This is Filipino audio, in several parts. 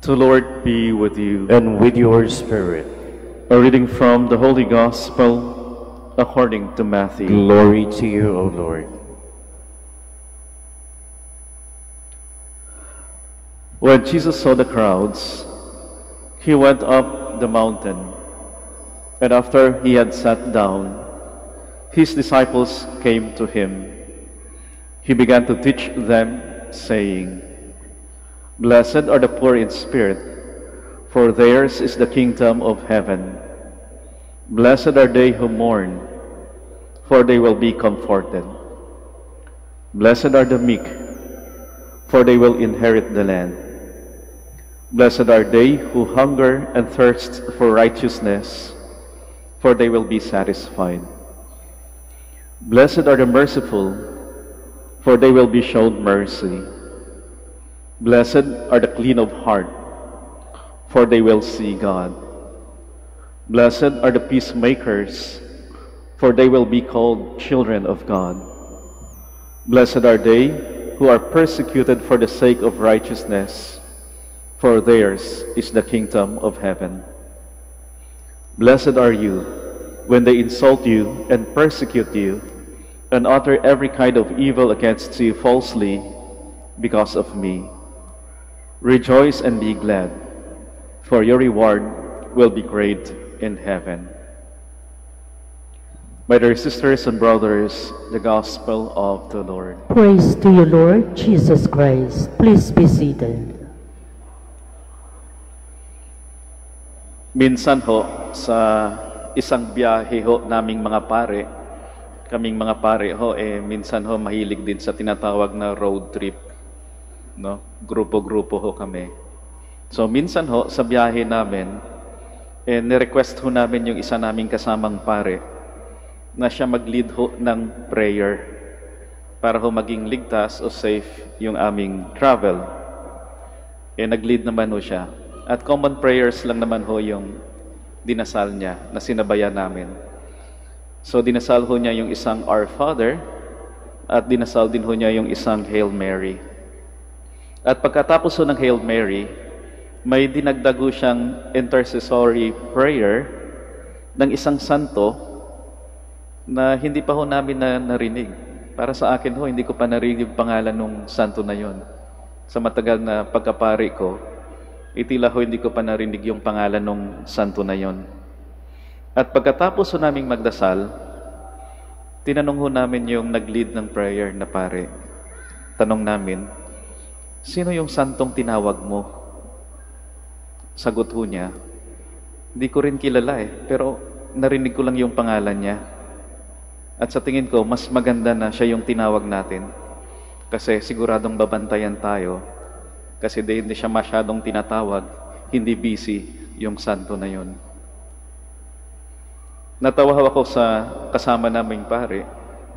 The Lord be with you. And with your spirit. A reading from the Holy Gospel according to Matthew. Glory to you, O Lord. When Jesus saw the crowds, he went up the mountain, and after he had sat down, his disciples came to him. He began to teach them, saying, "Blessed are the poor in spirit, for theirs is the kingdom of heaven. Blessed are they who mourn, for they will be comforted. Blessed are the meek, for they will inherit the land. Blessed are they who hunger and thirst for righteousness, for they will be satisfied. Blessed are the merciful, for they will be shown mercy. Blessed are the clean of heart, for they will see God. Blessed are the peacemakers, for they will be called children of God. Blessed are they who are persecuted for the sake of righteousness, for theirs is the kingdom of heaven. Blessed are you when they insult you and persecute you, and utter every kind of evil against you falsely because of me. Rejoice and be glad, for your reward will be great in heaven." My dear sisters and brothers, the Gospel of the Lord. Praise to you, Lord Jesus Christ. Please be seated. Minsan ho, sa isang biyahe ho naming mga pare, kaming mga pare ho, minsan ho mahilig din sa tinatawag na road trip. No? Grupo-grupo ho kami. So minsan ho, sa biyahe namin, nirequest ho namin yung isa naming kasamang pare na siya mag-lead ho ng prayer para ho maging ligtas o safe yung aming travel. Nag-lead naman ho siya. At common prayers lang naman ho yung dinasal niya na sinabayan namin. So dinasal ho niya yung isang Our Father at dinasal din ho niya yung isang Hail Mary. At pagkatapos ho ng Hail Mary, may dinagdag ho siyang intercessory prayer ng isang santo na hindi pa ho namin narinig. Para sa akin ho, hindi ko pa narinig yung pangalan ng santo na yon. Sa matagal na pagkapari ko, itila ho hindi ko pa narinig yung pangalan ng santo na yon. At pagkatapos ho naming magdasal, tinanong ho namin yung nag-lead ng prayer na pare. Tanong namin, "Sino yung santong tinawag mo?" Sagot ho niya, "Hindi ko rin kilala pero narinig ko lang yung pangalan niya. At sa tingin ko, mas maganda na siya yung tinawag natin. Kasi siguradong babantayan tayo. Kasi hindi siya masyadong tinatawag, hindi busy yung santo na yun." Natawa ako sa kasama naming pare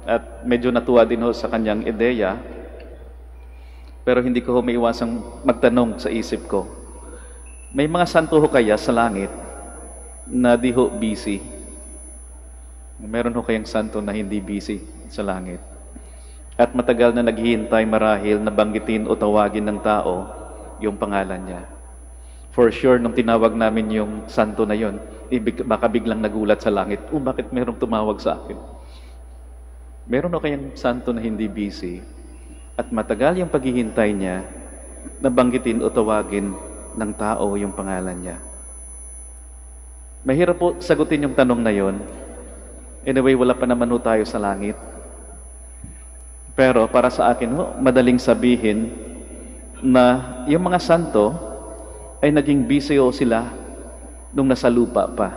at medyo natuwa din ho sa kanyang ideya. Pero hindi ko may iwasang magtanong sa isip ko, may mga santo ho kaya sa langit na di ho busy? Meron ho kayang santo na hindi busy sa langit? At matagal na naghihintay marahil na banggitin o tawagin ng tao yung pangalan niya. For sure, nung tinawag namin yung santo na yon, baka biglang nagulat sa langit, bakit merong tumawag sa akin? Meron ho kayang santo na hindi busy? At matagal yung paghihintay niya na banggitin o tawagin ng tao yung pangalan niya. Mahirap po sagutin yung tanong na yon. Anyway, wala pa naman ho tayo sa langit. Pero para sa akin ho, madaling sabihin na yung mga santo ay naging busy ho sila nung nasa lupa pa.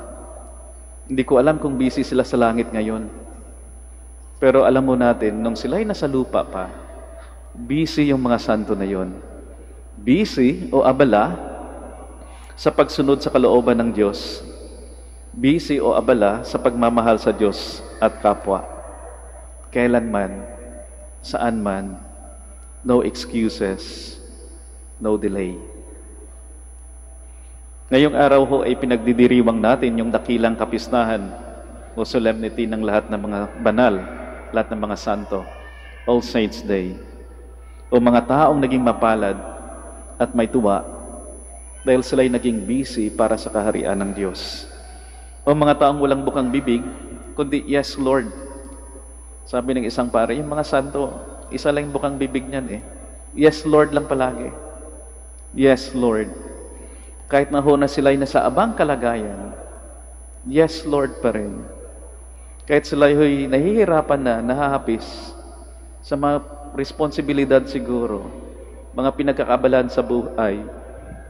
Hindi ko alam kung busy sila sa langit ngayon. Pero alam mo natin, nung sila ay nasa lupa pa, busy yung mga santo na yon. Busy o abala sa pagsunod sa kalooban ng Diyos. Busy o abala sa pagmamahal sa Diyos at kapwa. Kailanman, saan man, no excuses, no delay. Ngayong araw ho ay pinagdidiriwang natin yung dakilang kapistahan o solemnity ng lahat ng mga banal, lahat ng mga santo, All Saints' Day, o mga taong naging mapalad at may tuwa dahil sila'y naging busy para sa kaharian ng Diyos. O mga taong walang bukang bibig, kundi yes Lord. Sabi ng isang pare, yung mga santo, isa lang yung bukang bibig niyan eh. Yes Lord lang palagi. Yes Lord. Kahit na ho na sila'y nasa abang kalagayan, yes Lord pa rin. Kahit sila'y nahihirapan na, nahahapis sa mga responsibilidad siguro, mga pinagkakabalan sa buhay,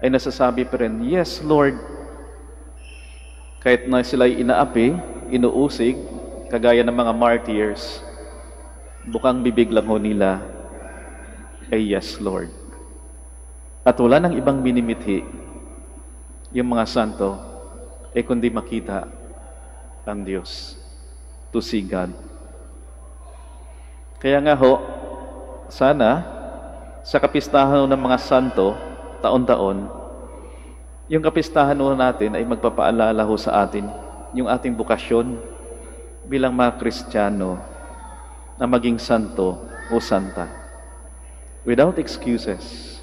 ay nasasabi pa rin, yes Lord. Kahit na sila'y inaapi, inuusig, kagaya ng mga martyrs, bukang bibig lang ho nila ay yes Lord. At wala nang ibang minimithi yung mga santo kundi makita ang Diyos, to see God. Kaya nga ho, sana sa kapistahan ng mga santo taon-taon, yung kapistahan ho natin ay magpapaalala ho sa atin yung ating bukasyon bilang mga Kristiyano na maging santo o santa. Without excuses,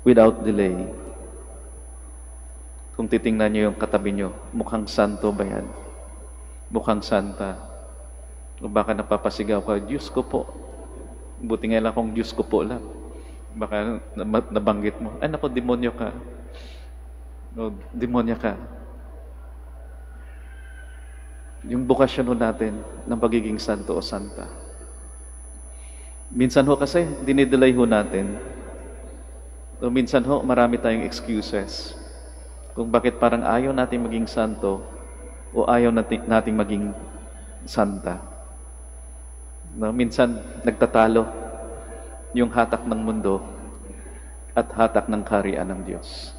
without delay. Kung titingnan niyo yung katabi niyo, mukhang santo ba yan? Mukhang santa. O baka napapasigaw ka, Diyos ko po. Buti nga lang kung Diyos ko po lang. Baka nabanggit mo, ay naku, demonyo ka. O, demonya ka. Yung bukasyon natin ng pagiging santo o santa. Minsan ho kasi, dinidelay ho natin. O minsan ho, marami tayong excuses. Kung bakit parang ayaw natin maging santo o ayaw nating maging santa. No, minsan, nagtatalo yung hatak ng mundo at hatak ng kaharian ng Diyos.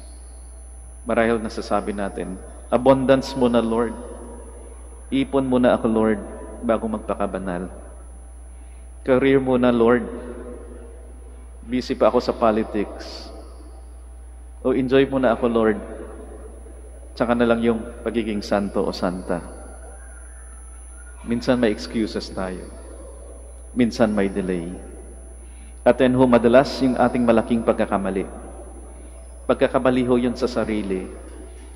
Marahil nasasabi natin, abundance mo na Lord. Ipon mo na ako Lord bago magpakabanal. Career mo na Lord. Busy pa ako sa politics. O enjoy mo na ako Lord. Tsaka na lang yung pagiging santo o santa. Minsan may excuses tayo. Minsan may delay. At yan ho, madalas yung ating malaking pagkakamali. Pagkakamali ho yun sa sarili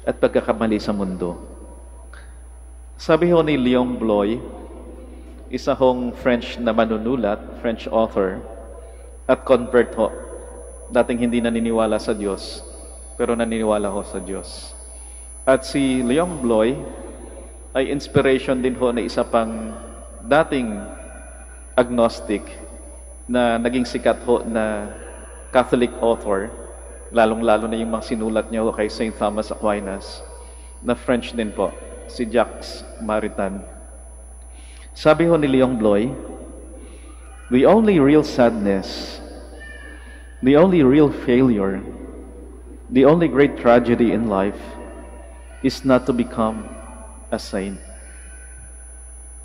at pagkakamali sa mundo. Sabi ho ni Leon Bloy, isa hong French na manunulat, French author, at convert ho. Dating hindi naniniwala sa Diyos, pero naniniwala ho sa Diyos. At si Leon Bloy ay inspiration din ho na isa pang dating agnostic na naging sikat ho na Catholic author, lalong-lalo na yung mga sinulat niya ho kay St. Thomas Aquinas, na French din po, si Jacques Maritain. Sabi ho ni Leon Bloy, the only real sadness, the only real failure, the only great tragedy in life is not to become a saint.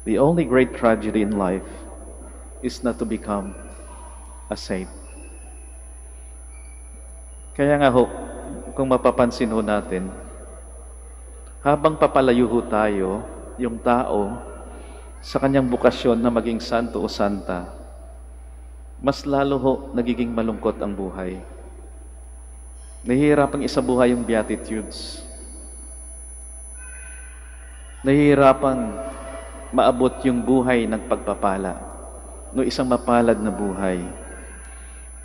The only great tragedy in life is not to become a saint. Kaya nga ho, kung mapapansin ho natin, habang papalayo ho tayo, yung tao, sa kanyang bukasyon na maging santo o santa, mas lalo ho nagiging malungkot ang buhay. Nahihirapang isabuhay yung Beatitudes. Nahihirapang maabot yung buhay ng pagpapala, no isang mapalad na buhay.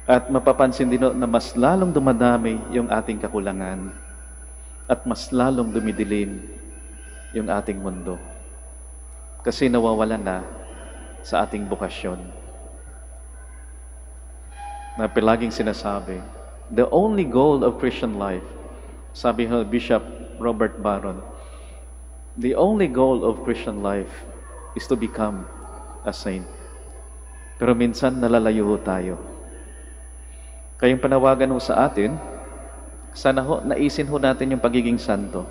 At mapapansin din na mas lalong dumadami yung ating kakulangan at mas lalong dumidilim yung ating mundo. Kasi nawawala na sa ating bukasyon. Na palaging sinasabi, the only goal of Christian life, sabi ng Bishop Robert Barron, the only goal of Christian life is to become a saint. Pero minsan nalalayo tayo. Kayong panawagan ho sa atin, sana ho, naisin ho natin yung pagiging santo.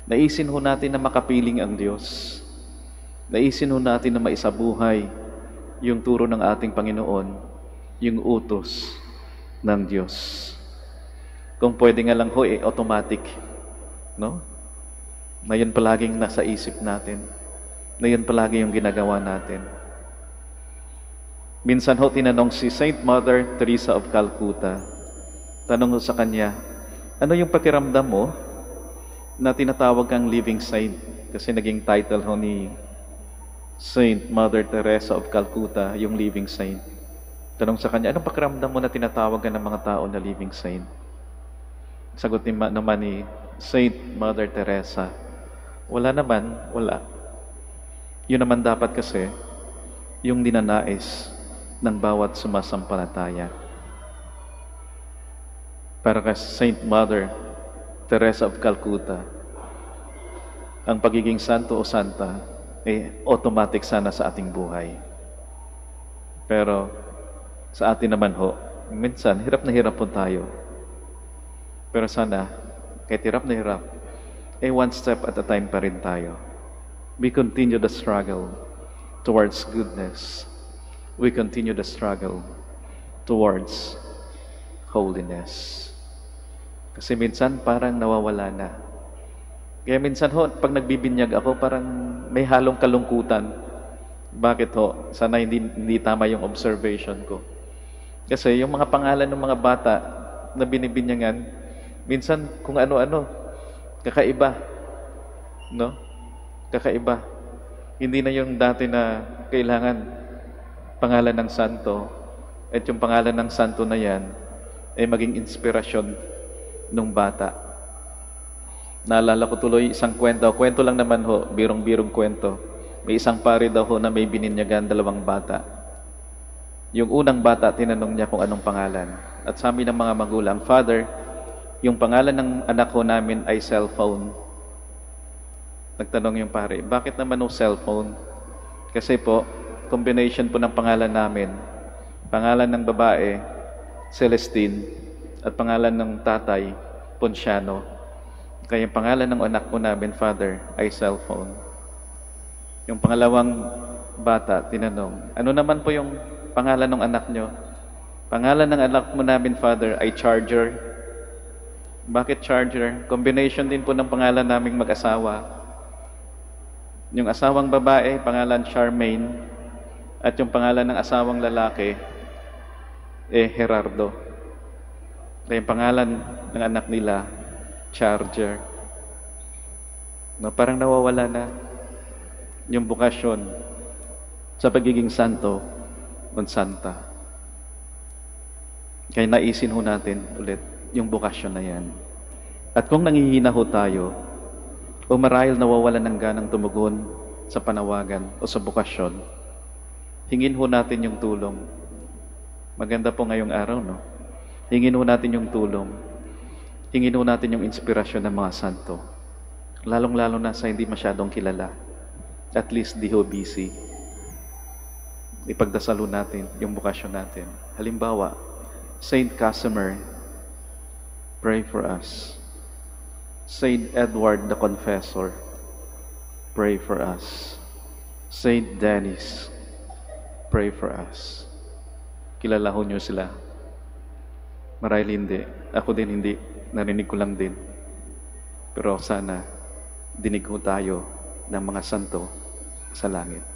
Naisin ho natin na makapiling ang Diyos. Naisin ho natin na maisabuhay yung turo ng ating Panginoon, yung utos ng Diyos. Kung pwede nga lang ho, automatic. No? Na yun palaging nasa isip natin. Na yun palagi yung ginagawa natin. Minsan ho, tinanong si Saint Mother Teresa of Calcutta. Tanong ho sa kanya, Ano yung pakiramdam mo na tinatawag kang living saint? Kasi naging title ho ni Saint Mother Teresa of Calcutta, yung living saint. Tanong sa kanya, anong pakiramdam mo na tinatawag ka ng mga tao na living saint? Sagot naman ni Saint Mother Teresa, wala naman, wala. Yun naman dapat kasi yung ninanais ng bawat sumasampalataya. Para kay Saint Mother Teresa of Calcutta, ang pagiging santo o santa automatic sana sa ating buhay. Pero sa atin naman ho, minsan hirap na hirap po tayo. Pero sana, kahit hirap na hirap, one step at a time pa rin tayo. We continue the struggle towards goodness. We continue the struggle towards holiness. Kasi minsan parang nawawala na. Kaya minsan ho, pag nagbibinyag ako, parang may halong kalungkutan. Bakit ho? Sana hindi tama yung observation ko. Kasi yung mga pangalan ng mga bata na binibinyagan, minsan kung ano-ano, kakaiba. No? Kakaiba. Hindi na yung dati na kailangan pangalan ng santo. At yung pangalan ng santo na yan, ay maging inspirasyon ng bata. Naalala ko tuloy isang kwento. Kwento lang naman ho, birong-birong kwento. May isang pari daw ho na may bininyagan 2 bata. Yung unang bata, tinanong niya kung anong pangalan. At sabi ng mga magulang, Father, yung pangalan ng anak ko namin ay cellphone. Nagtanong yung pare, bakit naman o cellphone? Kasi po, combination po ng pangalan namin. Pangalan ng babae, Celestine, at pangalan ng tatay, Ponciano. Kaya yung pangalan ng anak ko namin, Father, ay cellphone. Yung pangalawang bata, tinanong, ano naman po yung pangalan ng anak nyo? Pangalan ng anak mo namin, Father, ay charger. Bakit charger? Combination din po ng pangalan naming mag-asawa. Yung asawang babae, pangalan Charmaine, at yung pangalan ng asawang lalaki, Gerardo. Kaya yung pangalan ng anak nila, Charger. No, parang nawawala na yung bukasyon sa pagiging santo o santa. Kaya naisin ho natin ulit yung bukasyon na yan. At kung nangihina ho tayo, o marahil nawawalan ng ganang tumugon sa panawagan o sa bukasyon, hingin ho natin yung tulong. Maganda po ngayong araw, no? Hingin ho natin yung tulong. Hingin ho natin yung inspirasyon ng mga santo. Lalong-lalo na sa hindi masyadong kilala. At least di ho busy. Ipagdasalo natin yung bukasyon natin. Halimbawa, Saint Casimir, pray for us. Saint Edward the Confessor, pray for us. Saint Denis, pray for us. Kilala ho nyo sila. Marahil hindi. Ako din hindi. Narinig ko lang din. Pero sana dinig ho tayo ng mga santo sa langit.